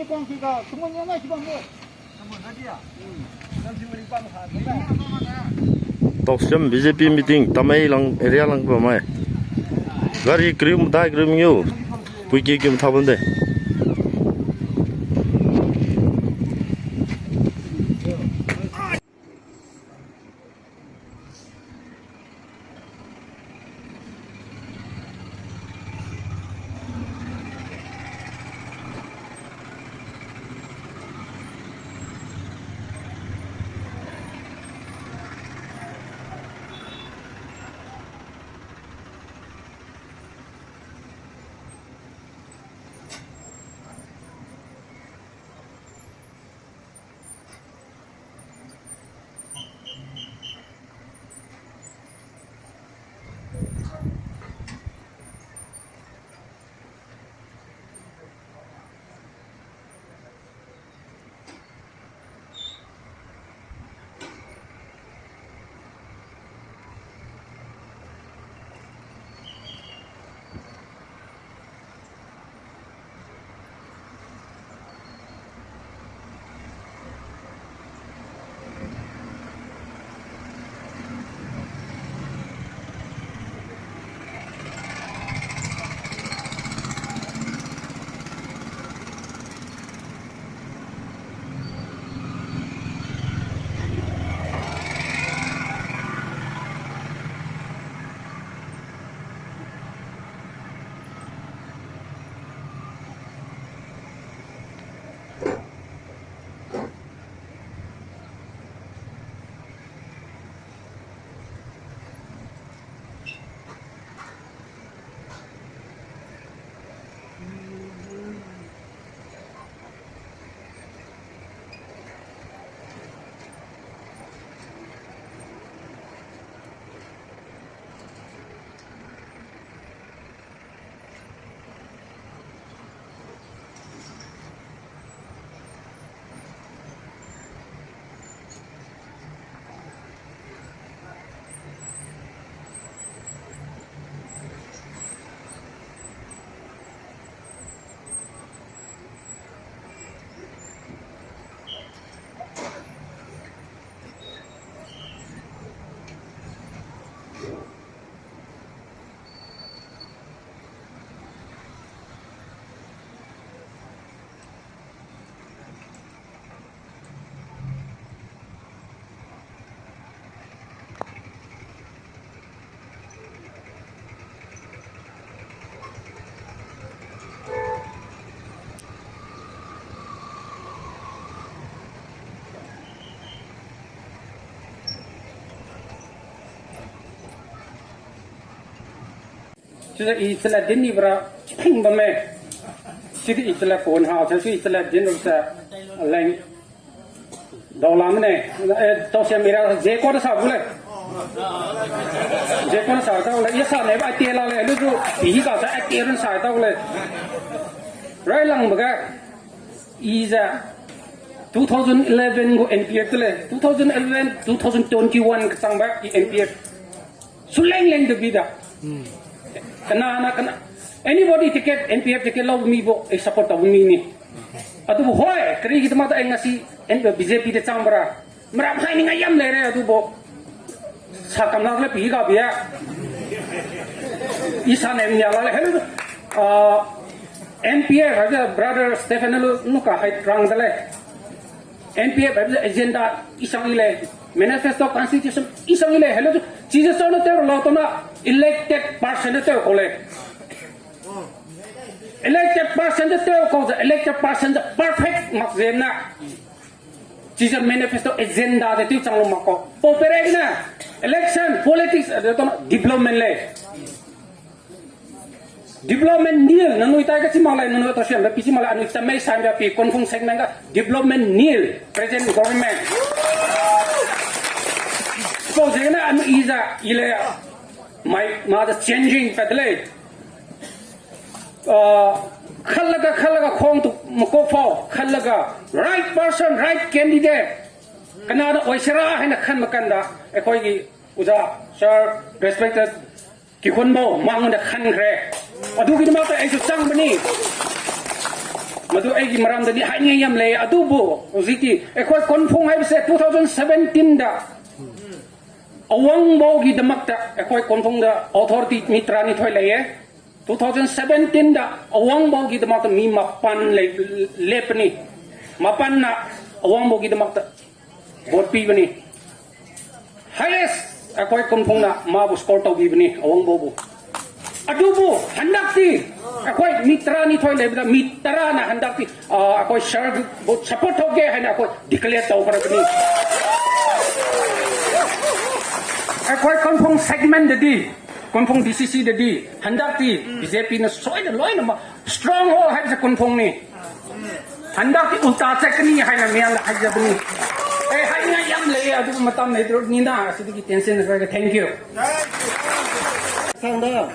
광기가 주머니에 집어넣어. Toksem BJP meeting tamai lang area lang pa mai. Gari krim dai krim yu. Puiki kim thabande. Jadi istilah dini berapa bame, jadi istilah phone house, jadi istilah dini berapa lain dolar mana? Tahu siapa mira jekor sah boleh, jekor sah tahu boleh, ia sah ni apa tiada lah, lu tu bihi kau sah tiada sah tahu boleh. Rai lang baga, isa 2011 go NPF tu le, 2011, 2021 ketang bak NPF, suleng tu bida. Kena anybody tiket NPF tiket lau mi bo support tahu mi ni. Atu bo hoy keri kita mata ngasi BJP de changbara. Meram hai ni ngayam le re atu bo. Sakam nak le pi ka bia. Isa ne ni ala le hello. NPF ada brother Stephen lu ka hai rang dale. NPF ada agenda isang ile manifesto constitution isang ile hello Jesus on the law to na elected person the elected person the elected person the perfect makzena Jesus manifesto agenda the tu chang mako popere na election politics development le development nil nanu ita ka simalai nanu to siam pi simalai anu sa mai sam pi konfung segmen ka development nil present government so jena anu iza ile my the changing pedale khalaga khong tu mako fo khalaga right person right candidate kana oisera haina khan makanda ekoi gi uja sir respected ki khon bo mang da khan gre adu gi ma ta ai chu chang bani มาดูไอ้กิมรามตัวนี้ให้เงี้ยมเลยอะดูบุสิกีไอ้คนคนพงให้เสร็จ2017ด่ะเอาวังโบกีดมักด่ะไอ้คนคนพงด่ะ authority มิตรานี่ถอยเลย2017ด่ะเอาวังโบกีดมักด่ะมีมาปันเลยเล็บนี่มาปันน่ะเอาวังโบกีดมักด่ะบทปีนี่ highest ไอ้คนพงน่ะมาบุสกอร์ตัวปีนี่เอาวังโบบุadubo hendak ti akoi mitra ni thoi lebda mitra na hendak ti akoi share bot support hoge haina akoi declare tau para ni akoi konfong segment de konfong DCC de hendak ti BJP na soi de loi na strong ho hai sa konfong ni hendak ti ulta check ni haina mel hai ja ni hai nga yam le adu matam ne dro ni na sidiki tension ra thank you sang da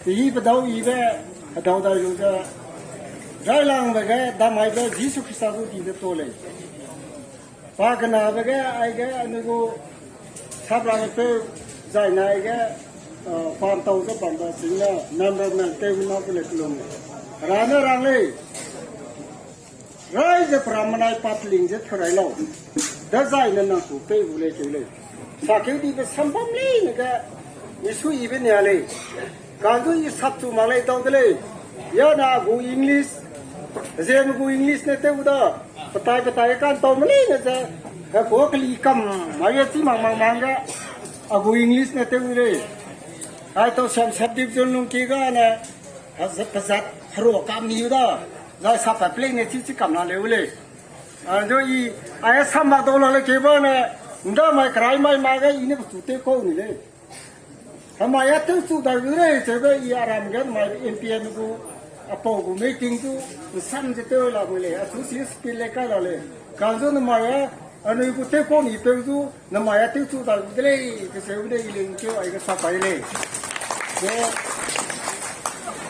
yi ba dau yi ba dau da yu da dai lang ba ga da mai ba jisu krista ko di to le ba ga na ba ga ai ga anu ko sab lang pe zai na ai ga farm tau da ban da sing na nam ra na te na ko le klom ra na rang le rai je pramanai patling je thorai lo da zai na na ku pe u le che le sa ke di ba sambam le ne ga ni su yi be ne le kandu yi sabtu malai tong dele ya na gu english zen gu english ne te uda patai kan to mali ne ja ka ko kli kam ma ye ti mang ga gu english ne te ure ai to sam sabdip jun lung ki ga na hazat haro kam ni uda za sa pa play ne chi kam na le ule jo yi ai sam ma do la le ke ba ne nda mai krai mai ma ga ine tu te ko ni le हमारे यहाँ तो दारुरे जब ये आराम कर हमारे MPN को अपो को मीटिंग को समझते हो ला बोले असुसी स्पीड लेकर लाले काजू न हमारे अनु को ते को नहीं पे तो न हमारे तो दारुरे जैसे उन्हें ये लिंक आई का सब आये ये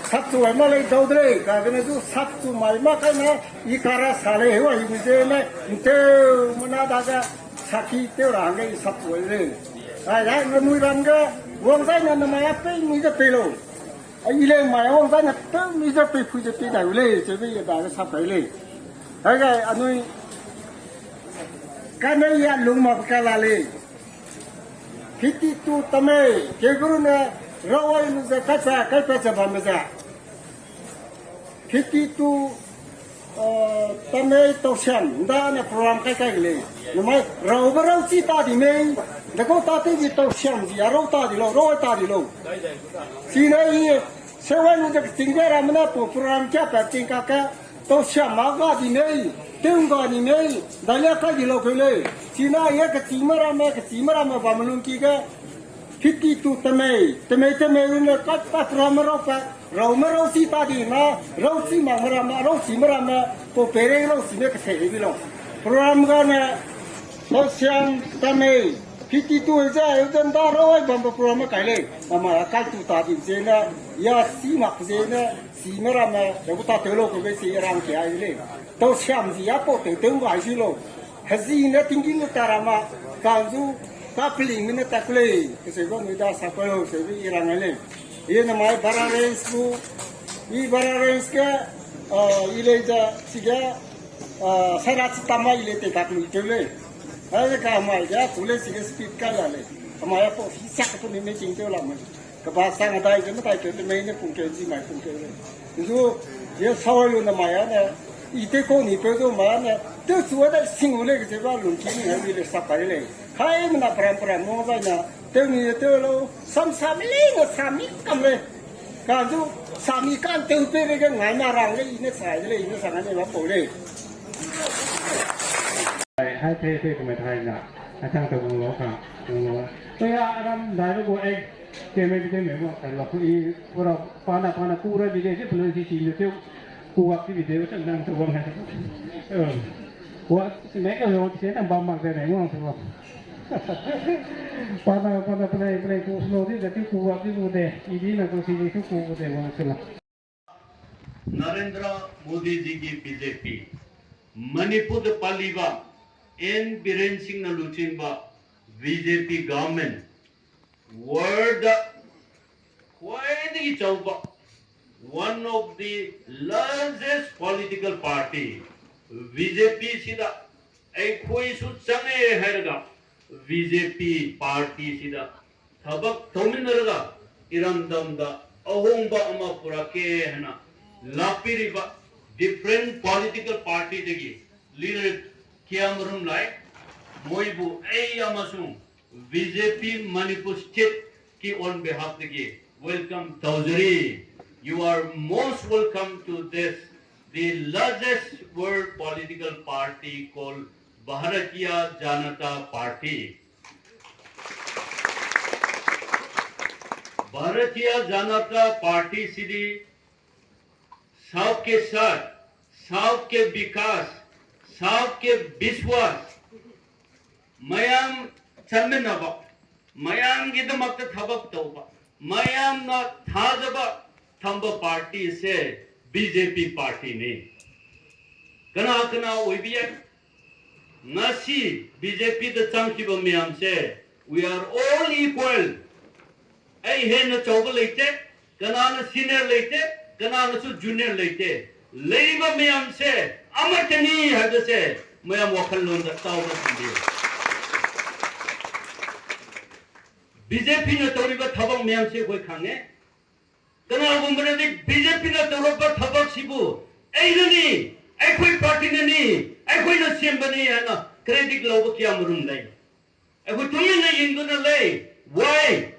सब तो हमारे दारुरे काजू ने तो सब तो हमारे माँ का ना ये कारा साले हुआ ये मुझे ना इनके मना दागा साकी ते रंगे सब तो ये आई ना मुझे रंगा wong sai na maya pe mi je pe lo ai le maya wong sai na pe mi je pe phu je pe da le je be ya da sa pe le ai ga anui ka ne ya lung ma ka la le kiti tu tame ke guru ne rawai lu ze ka sa ka pe sa ba me sa kiti tu tame to shan da ne program kai kai le no mai raw ba raw chi ta di me da ko ta te ji to shan ji raw ta di lo si na yi se wa nu de ting ga ra na po program cha pa ting ka ka to shan ma ga di ne ting ga ni me da le ka di lo ke le si na ye ka ti ma ra ma ba ma lun ki ga kiti tu tame ne ka ta program ra pa raw ma raw si ta di na raw si ma ra po pere raw si ne ka se bi lo program ga na to shan tame kiti tu je udan da roi bam program ka le ama ka tu ta din je na ya si ma je na si ma ra ma ya ta te lo ko be si rang ke ai le to sham ji ya po te te wa si lo ha ji na ting king ta ra ma ka ju ka pling ne ta kle ke se go mi da sa ko se bi rang le ye na mai bararens ku i bararens ka ile ja si ga sara chi ta ma ile te ka lu te le ai ka mai ja tule si ke speed ka la le hamaaya po hisa ka to me ching te la ma ka ba sa nga dai ke ma dai ke me ne pung ke ji mai pung ke le ju ye sa wa lu na ma ya ne i te ko ni pe do ma ne te su wa da sing u le ke ba lu ki ni ha le sa pa le hai ma na pra mo ba na te ni te lo sam sa me le na sa mi kam le ka ju sa mi kan te pe le ke ngai ma rang le i ne sai le i ne sa ne ba po le hai thế của mình thay là trang từ vùng lúa cả vùng lúa tôi làm đại với của anh thì mình cái mình phải là cái củaเราpana cũ rồi bây giờ chứ phải chỉ là tiêu cũ cái video chẳng đang từ vùng này của mấy cái rồi thì sẽ bằng bằng cái này đúng không pana play cũ slow thì là cái cũ cái cũ đấy ý là cái gì cái cũ đấy vùng này là Narendra Modi ji की BJP Manipur पालीबा N Biren Singh न लुचिंबा BJP government world क्वाइदगी चौबा one of the largest political party. BJP sida akhoi su change herga BJP party sida thabak thominarga irandamda ahongba ama purake hana lapiriba different political party degi leader kiamrum lai moibu ai amasung BJP Manipur state ki on behalf degi welcome Tauzari. You are most welcome to this, the largest world political party called Bharatiya Janata Party. Bharatiya Janata Party City, South ke Sat, South ke Vikas, South ke Biswas, Mayam Chaminaba, Mayam Gidamakta Thabak Tauba, Mayam na Thazaba. Thamba party se BJP party ne kana kana oibiya ngasi BJP the changkiba miyam se we are all equal ai he na chawba leite kana na senior leite kana na su junior leite leiba miyam se amatani hada se mayam wakhal lon da tawba sindi BJP na toriba thabang miyam se koi khange kana gumbradi BJP na toroba thabak sibu ainani akhoi party nani akhoi na sembani ana credit lobo kya murum lai akhoi tumi na induna lai why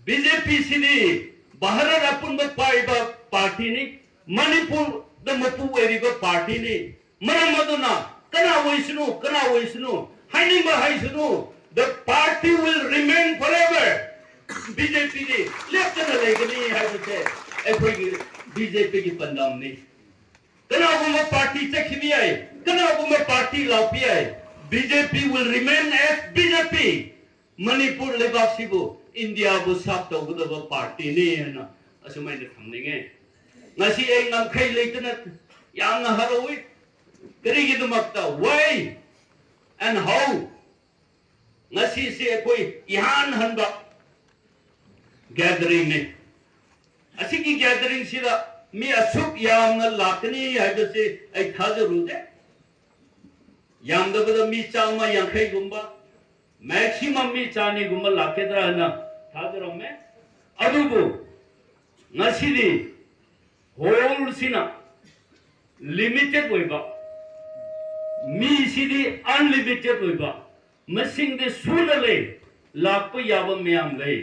BJP sidi bahara rapun ba paiba party ni Manipur the mapu eriba party ni maramaduna kana voisnu haini ba haisnu the party will remain forever. BJP ni left na legani hai se ekoi BJP ki pandam ni kana guma party chakhi ai kana guma party laupi ai BJP will remain as BJP Manipur lebak sibu India bu sap to bu party ni na asumai na thamninge ngasi ei ngam khai leitana yang na haroi kari gi dumakta why and how ngasi se ekoi ihan hanba gathering ne asiki gathering sida mi asuk yamna lakni haibase ai thajaru de yamda bada mi chama yankhai gumba maximum mi chani gumba lakedra na thajaru me adubu ngasidi whole sina limited oiba mi sidi unlimited oiba masing de sunale lakpa yaba myam lei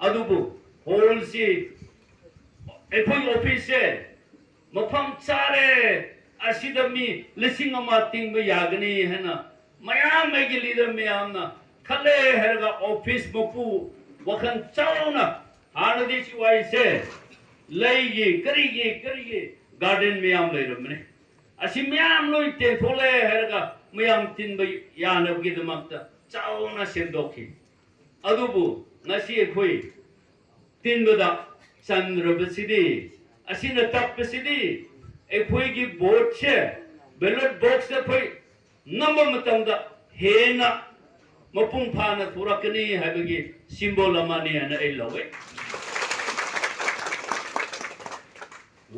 adubu whole si ekoi office se mafam chare asida mi lising ama ting ba yagani hena mayam mai gi leader mayam na khale herga office mapu wakhan chauna hanadi si wai se leigi kari garden mayam leiramne asi mayam loi te thole herga mayam tin ba yana gi damakta chauna sendokhi adubu ngasi ekoi tinbada chandrabasidi asina tapasidi ekoi gi vote che ballot box da phoi number matamda hena mapung phana thurakani habagi symbol amani ana ei lawe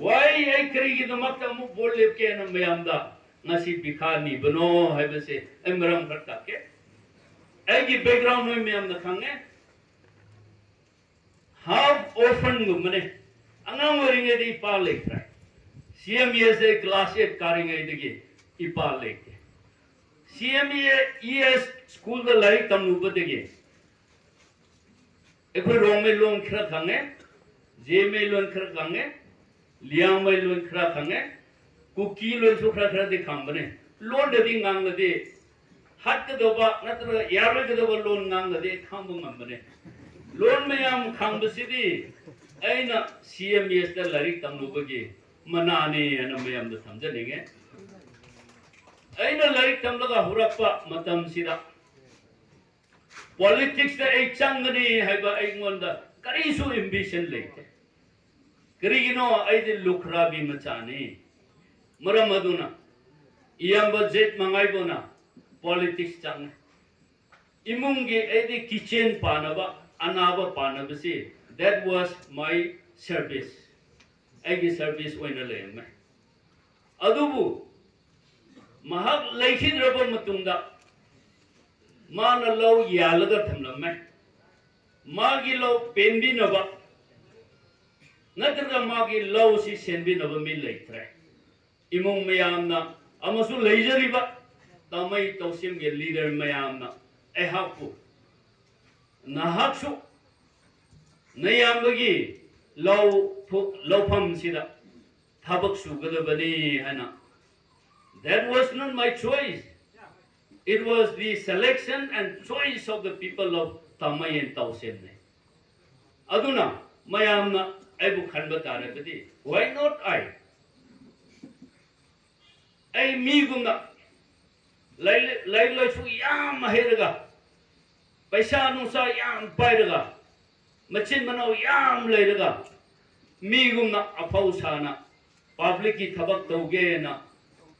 why ei krigi da makta mu bolle ke na mayamda ngasi bikhani bano habase emram khatta ke ei gi background noi mayamda khange half orphan gumne angang waringe di pa lekra CMES class 8 karinge digi ipa lekte CMES school the lai tamnu badege ekoi rong me long khra khange je me lon khra khange liang me lon khra khange kuki lon su khra de khambane lon de ding ngang de hat do ba natra yar de do lon ngang de khambung ngambane lon mayam khambasidi aina CMES da larik tamnu bagi manani ana mayam da samjanenge aina larik tamlaga hurakpa matam sida politics da ei changani haiba ei ngonda karisu ambition leite karigino ai de lukhra bi machani maramaduna iyamba jet mangai bona politics chang imungi ei de kitchen panaba anaba panabasi that was my service ꯑꯩꯒꯤ service ꯑꯣꯏꯅ ꯂꯩꯔꯝꯃꯦ ꯑꯗꯨꯕꯨ ꯃꯍꯥꯛ ꯂꯩꯈꯤꯗ꯭ꯔꯕ ꯃꯇꯨꯡꯗ ꯃꯥꯅ ꯂꯧ ꯌꯥꯜꯂꯒ ꯊꯝꯂꯝꯃꯦ ꯃꯥꯒꯤ ꯂꯧ ꯄꯦꯟꯕꯤꯅꯕ ꯅꯠꯇ꯭ꯔꯒ ꯃꯥꯒꯤ ꯂꯧꯁꯤ ꯁꯦꯟꯕꯤꯅꯕ ꯃꯤ ꯂꯩꯇ꯭ꯔꯦ ꯏꯃꯨꯡ ꯃꯌꯥꯝꯅ ꯑꯃꯁꯨꯡ ꯂꯩꯖꯔꯤꯕ ꯇꯥꯃꯩ ꯇꯧꯁꯤꯝꯒꯤ ꯂꯤꯗꯔ ꯃꯌꯥꯝꯅ ꯑꯩꯍꯥꯛꯄꯨ ꯅꯍꯥꯛꯁꯨ ꯅꯌꯥꯝꯕꯒꯤ ꯂꯧꯐꯝꯁꯤꯗ ꯊꯕꯛ ꯁꯨꯒꯗꯕꯅꯤ ꯍꯥꯏꯅ that was not my choice. It was the selection and choice of the people of Tamai and Tausen. Aduna mayamna aibu khanba tarabadi. Why not I? Ai mi gumna lai su yam maheraga. Paisa nusa yam pairaga. Machin manau yam lairaga. Mi gumna apau sana public ki thabak tauge na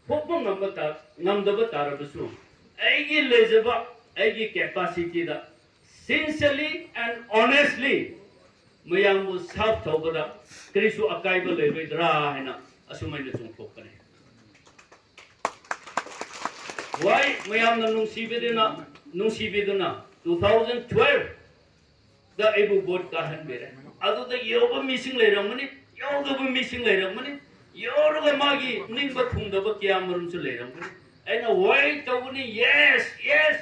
Pokpong namdaba tarabasu. Aigi lejaba, aigi capacity da. Sincerely and honestly, mayambu sab thobada. Krisu akaiba lebe dra haina. Asumay na sungkokane. Why mayamna nungsibiduna 2012 the Abu board kahan bere. Ado the yoga missing later money, yoga missing later money. Yoruga magi nimba thungdaba kiamarum su leiramgani aina wai tawuni yes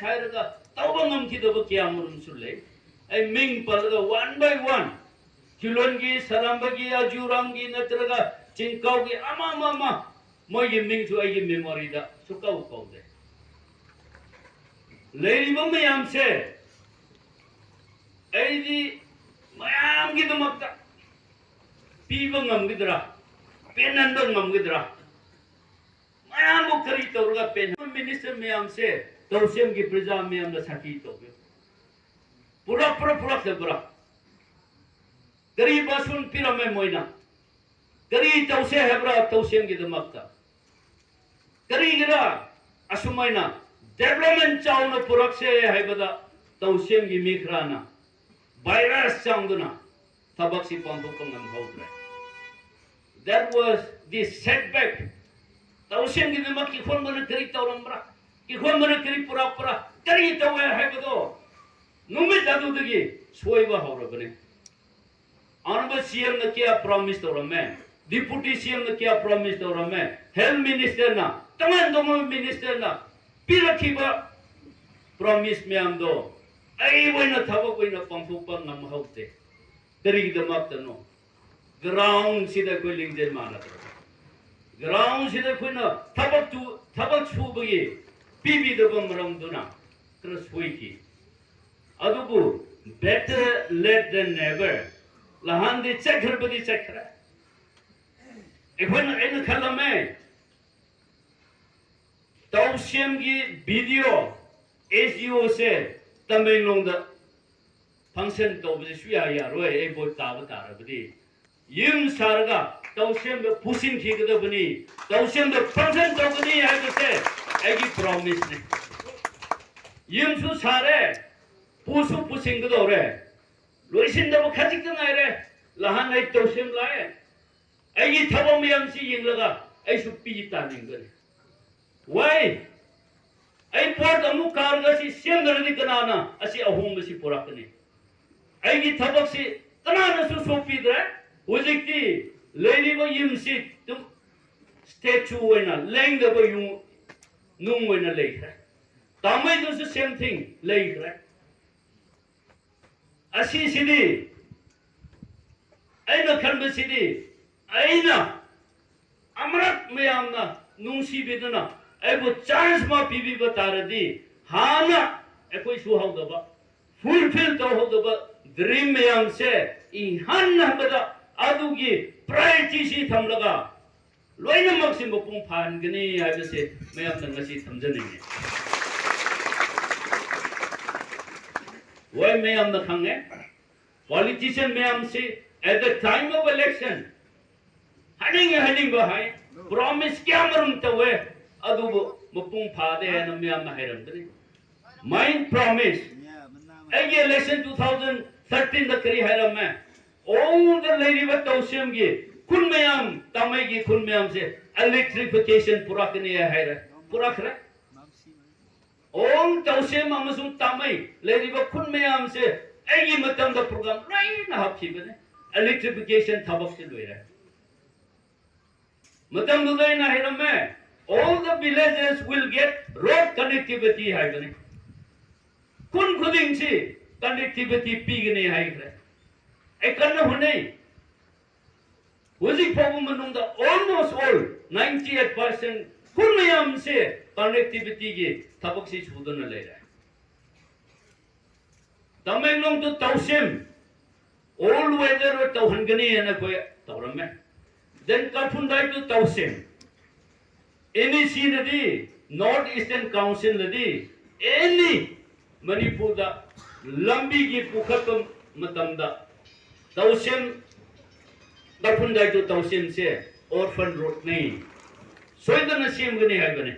hairaga tawba ngamkidaba kiamarum su lei ai ming palga one by one kilongi sarambagi ajurangi natraga chinkaugi ama mogi ming su ai memory da sukau kaude leiriba mayam se ai di mayam gi damakta piba ngamgidra Penanda ngamgidra. Mayam bu kari tawruga pen. Minister mayam se tawsem ki praja mayam na saki tawbe. Pura se pura. Kari basun pira me moina. Kari tawse hebra tawsem ki damakta. Kari gira asumaina development chawna purak se haibada tawsem ki mikrana. Virus chawduna tabak si pambukang haudra. That was the setback. Tausen gi nama ki khon mana kari taurambra. Ki khon mana kari pura kari tawe haibado. Nume jadu dagi soiba haurabane. Honorable CM na kya promise taurame. Deputy CM na kya promise taurame. Health Minister na, taman Minister na. Pirakiba promise me amdo. Ai wena thabak wena pangpupa ngam haute. Kari gi damak tano. Ground sida koi lingden mana ground sida koi na tabak chu bagi bibi dabam ramduna kraswiki adubu better late than never lahandi chekhar badi chekhra ekhona ena khalame tawsem gi video SEO se Tamenglong da function tawbje suya ya roi e boy ta badi Yim sarga tawsem the pushing khigdabani tawsem the function tawbani haibase agi promise ne yim su sare pushing gdore loisin da khajik na ire lahan ai tawsem lae agi thabam yam si yinglaga ai su pi ta ningare why ai port amu karga si semdarani kanana asi ahum si purakani agi thabak si kanana su sopidra Ujikti, lady by him sit to statue when a length of you noon when a later. Tamay does the same thing later. Asi city, Aina Kalba city, Aina Amrat Mayamna, Nunsi Bidana, I would chance my PB Bataradi, Hana, a quiz who hold the fulfilled the hold dream Mayam said, in Hana. Adugi priority si thamlaga loina maksim bopung phan gani haibase mayam nangasi thamjani why mayam na khange politician mayam si at the time of election haning ba hai promise kya marum tawe adu bopung phade na mayam na hairam dani mind promise agi election 2013 da kari hairam mein all the lady with tawsem gi खुन ma'am तमे की खुन ma'am से electrification पूरा करने है रे पूरा करे ओम तौसे मामसु तमे लेरिबा खुन मैम से एगी मतम दा प्रोग्राम लाइन हापखिबने इलेक्ट्रिफिकेशन थबक से लोइरा मतम दुलाइन हैरमे all the villages will get road connectivity haibane kun khuding si connectivity pigne haibre ekanna hune huji problem manung da almost all 98% kun mayam se connectivity gi thabak si chudana leira tamenglong to tausim all weather or tauhangani ana ko taurame then Kalphundai to tausim any scene North Eastern Council any Manipur da lambi gi pukhatum matamda tausim Kalphundai to tausim se orphan road nahi soidana sim gani hai bane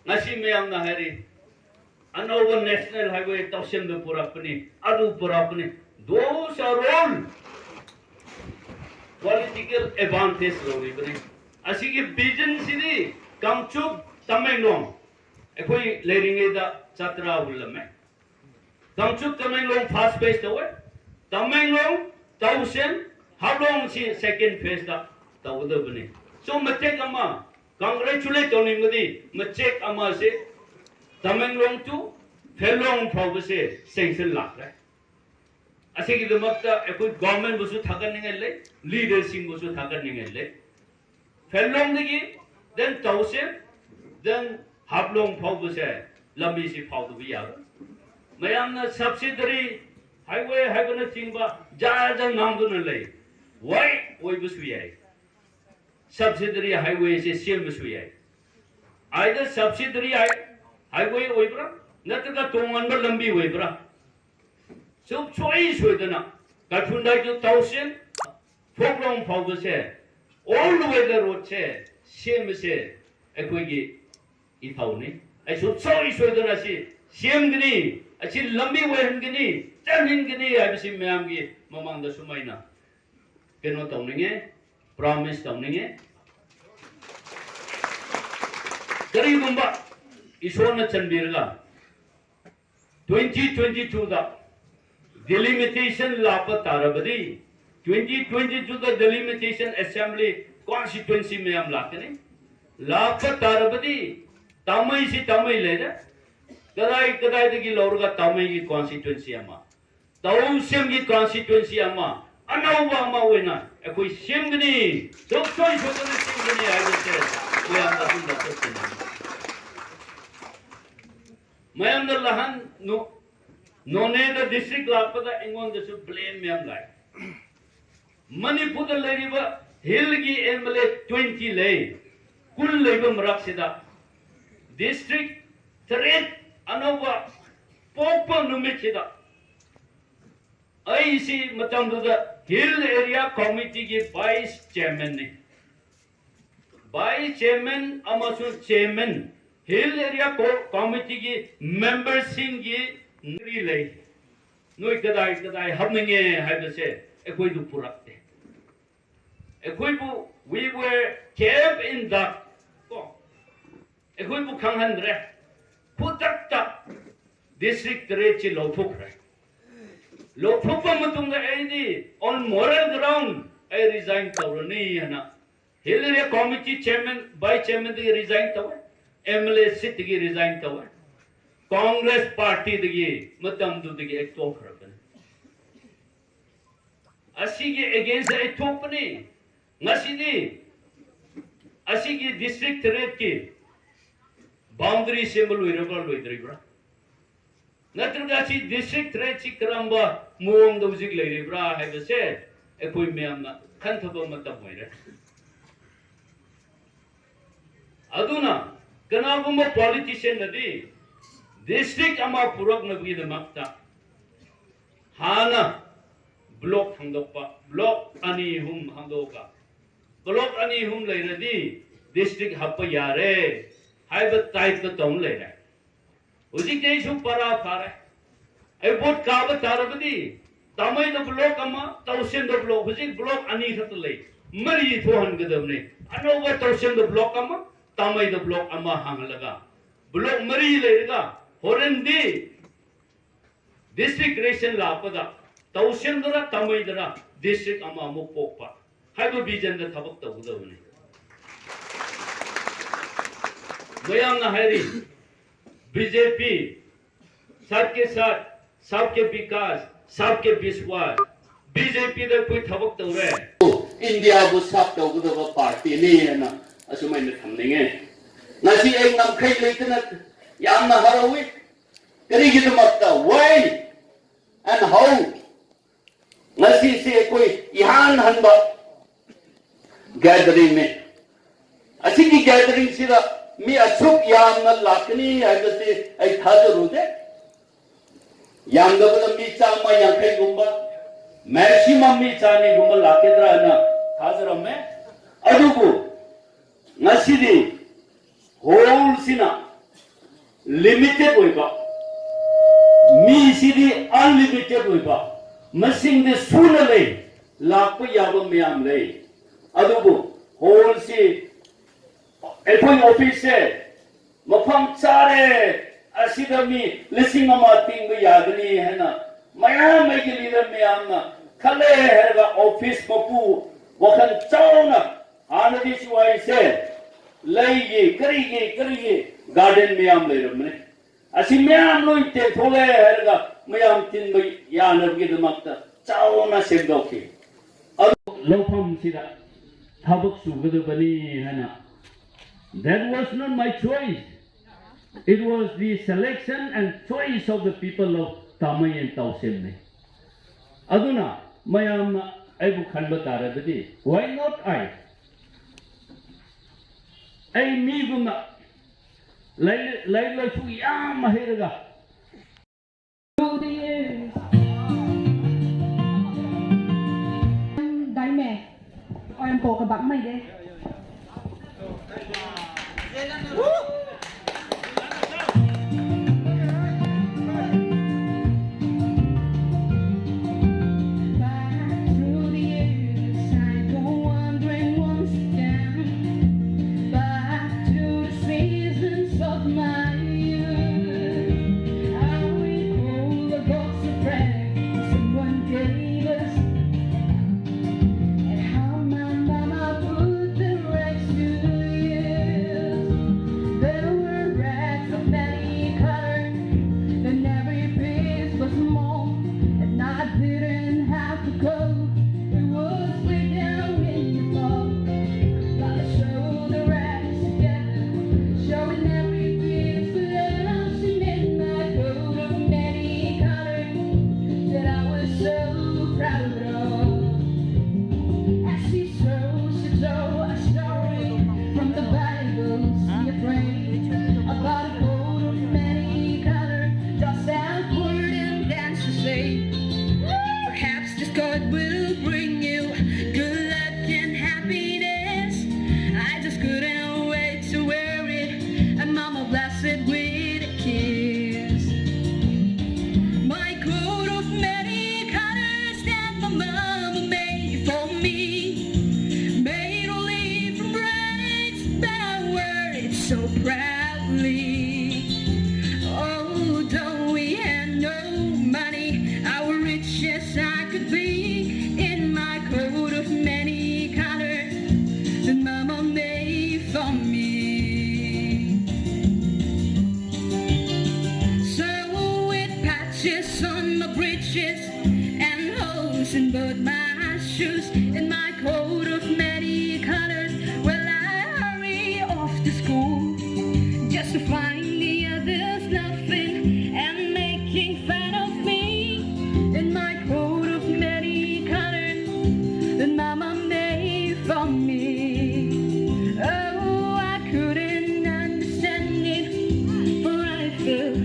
nasi mayam na hari another national highway tausim da purapani adu purapani those are all political advantage logi bane asigi vision sidi kamchup tamenglong ekoi leiringe da chatra hullame kamchup tamenglong first phase tawe tamenglong tausen hablong si second phase da tawda bane so matek ama congratulate oning madi matek ama se tamenglong to phelong phawse sanction lakra asigi damakta ekoi government busu thagan ngai le leadership busu thagan ngai le Phelong degi then tausim then hablong phau se lambi si phau du ya mayam na subsidiary highway na chingba ja nam du na lei why oi bu su yai subsidiary highway se sim bu su yai either subsidiary highway oi bra nataga tongan ba lambi oi bra so choice oi dana Kalphundai to tausim phoglong phau se all the way the road se same se ekoi gi ithauni ai so choi so dana si same gni achi lambi wen gni chanin gni ai si myam gi mamang da sumaina keno tawninge promise tawninge kari gumba isona chanbirga 2022 da delimitation lapa tarabadi 2022 the delimitation assembly constituency में हम लाते नहीं लापत तारबदी तामई सी तामई ले ना कदाई तकी लोरगा तामई की constituency अमा ताऊसियम की constituency अमा अनाउबा अमा हुए ना कोई सिमगनी सब कोई छोटे सिमगनी आए जैसे ये हम दातुन दातुन मैं अंदर लहन नोने द डिस्ट्रिक्ट लापता इंगोन दसु blame में हम लाए Manipur da leriba hill gi MLA 20 lei kul leiba maraksida district threat anova popa numichida ai si matam da hill area committee gi vice chairman ni vice chairman amasu chairman hill area committee gi member sing gi nri lei noi kadai hamninge haibase ekoi du purakte we were kept in that ekoi bu khanghandre putakta district rechi lothokre lothokpa matung da aidi on moral ground I resign tawrani hana hill area committee chairman vice chairman de resign taw MLA sit de resign taw congress party de matam du de ek tokra asigi against the company ngasidi asigi district threat ki boundary symbol wirabal loidribra natraga si district threat si karamba muong dawjik leiribra haibase ekoi meamna khanthaba matam hoire aduna kanagumba politician nadi district ama purak nabgi damakta hana block hangdokpa block ani hum hangdoka block ani hum leiradi district happa yare haiba type ka tong leira uji ke su para phare ai bot ka ba tarabadi tamai the block ama tausen the block uji block ani khat lei mari thohan gadamne anova tawsem the block ama tamai the block ama hanglaga block mari lerga horendi district ration lapada tawsem dara tamai dara district ama amuk pokpa haibu vision da thabak tawudawne mayam na hairi BJP सबके साथ सबके विकास सबके विश्वास BJP दा कोई थबक तौरे India बु सब तौगदब party ने ना असुमै न थमनिंगे नसी एक नमखै लेतना यामना हरवी करिगिदमक्ता व्हाई एंड हाउ नसी से कोई यान हनबा गैदरिंग में अच्छी की गैदरिंग सिरा मी असुक यामना लाकनी हैबसे ऐ थाजरुदे यामदबदा मी चामा यांखै गुंबा मैक्सिमम मी चानी गुंबा लाकेद्रा ना थाजरमे अदुगु नसिदी होल सिना लिमिटेड होइबा मी सिदी अनलिमिटेड होइबा मसिंग दे सुनले लाप याब म्याम ले अदुगु होल सि एफोन ऑफिस से मफम चारे असिदमी लिसिंग अमा तिंग यागनी है ना मया मैं के लीडर में आना खले हैगा ऑफिस मपू वखन चावना आनदी सुवाई से लईगे करिए गार्डन में आम ले रमने असि में आम लो इते थोले हैगा मैं आम तिन बई यानब के दमकता चावना से दोके अब लोफम सिदा थबक सुगद बनी है ना that was not my choice. It was the selection and choice of the people of Tamai and Tausemne. Aduna, mayam aibu khanba tarabadi. Why not I? I me guna. Lai su yam mahiraga. Dai mẹ, em cổ cả bắn mày đây.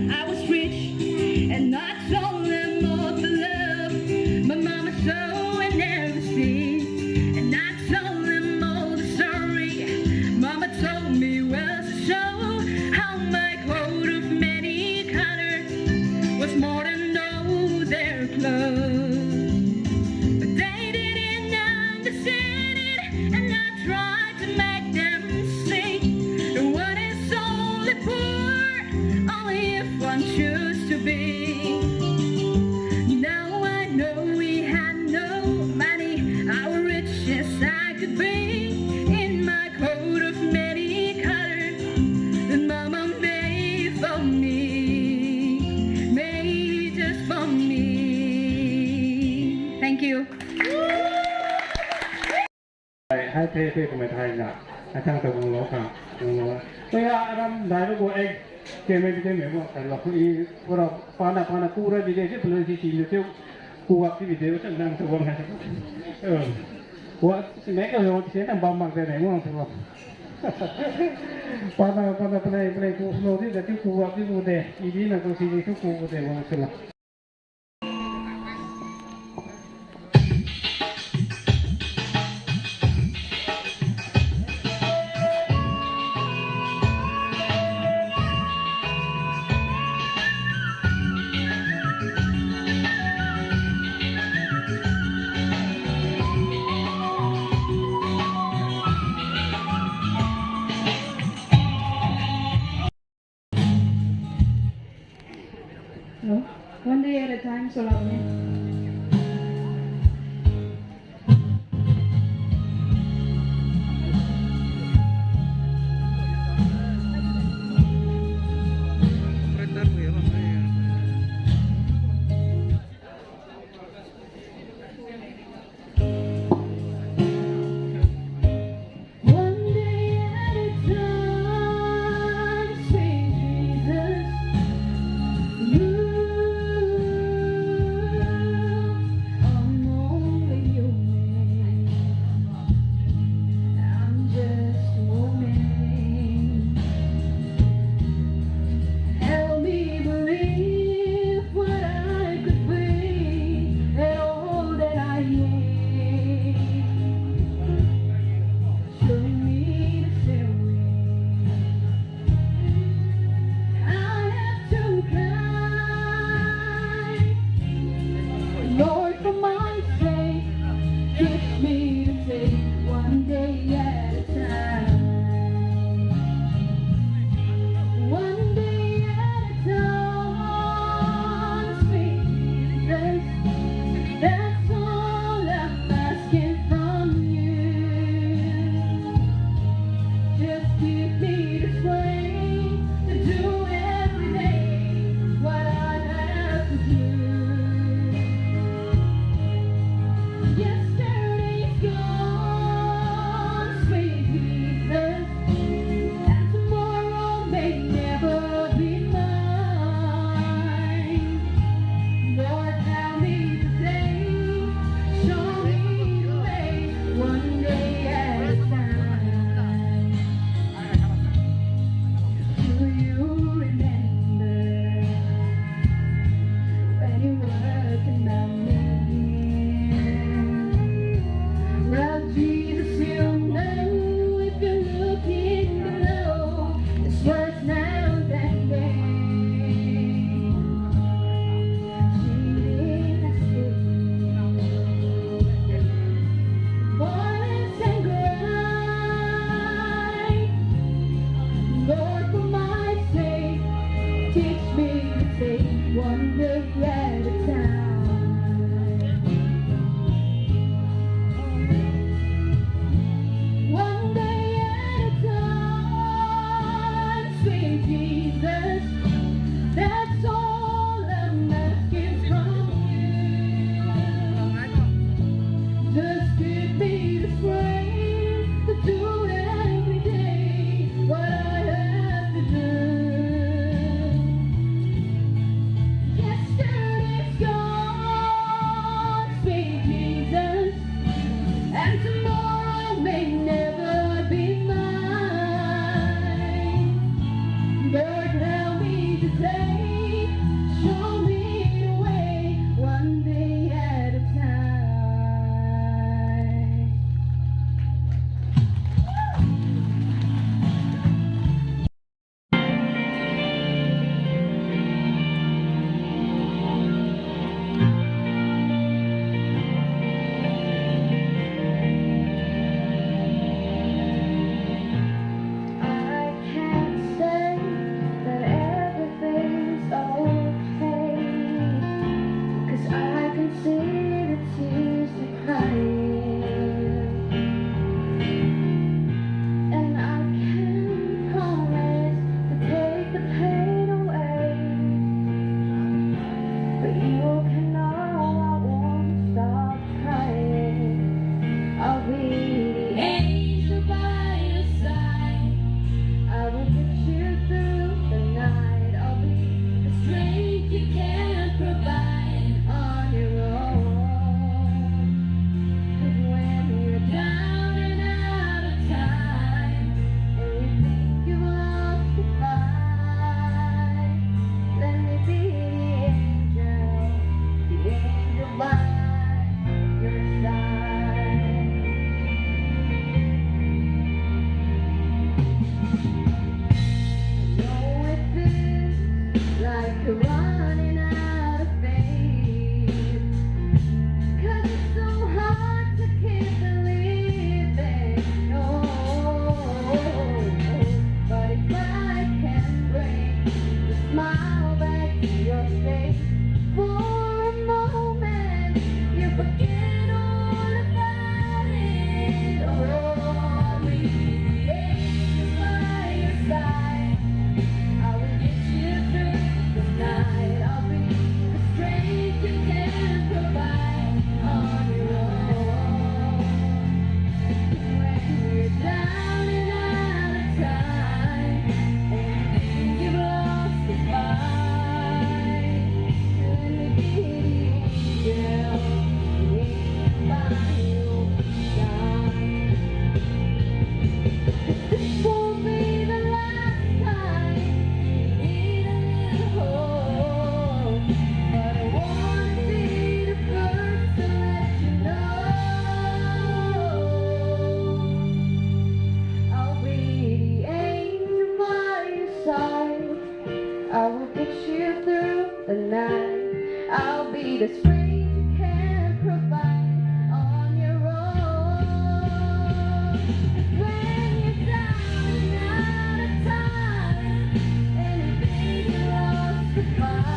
I was rich and not so one choose to be. Now I know we had no money, our riches I could bring in my coat of many colors that Mama made for me, made just for me. Thank you. hai thế thế của mình thay là trang tập vùng lúa càng vùng lúa tôi làm đại lúc của anh cái mấy cái mấy cái là cái vừa pana cua ra video chứ phải chỉ nhiều tiêu cua cái video chẳng đang tập vùng này cua mấy cái rồi sẽ làm bằng cái này đúng không pana play cua nó thì là tiêu cua cái cua đây ý là cái gì tiêu cua đây đúng không No? One day at a time, so love me. One day at a time, sweet Jesus. the night. I'll be the strength you can't provide on your own. When you're down and out of time, and baby lost goodbye.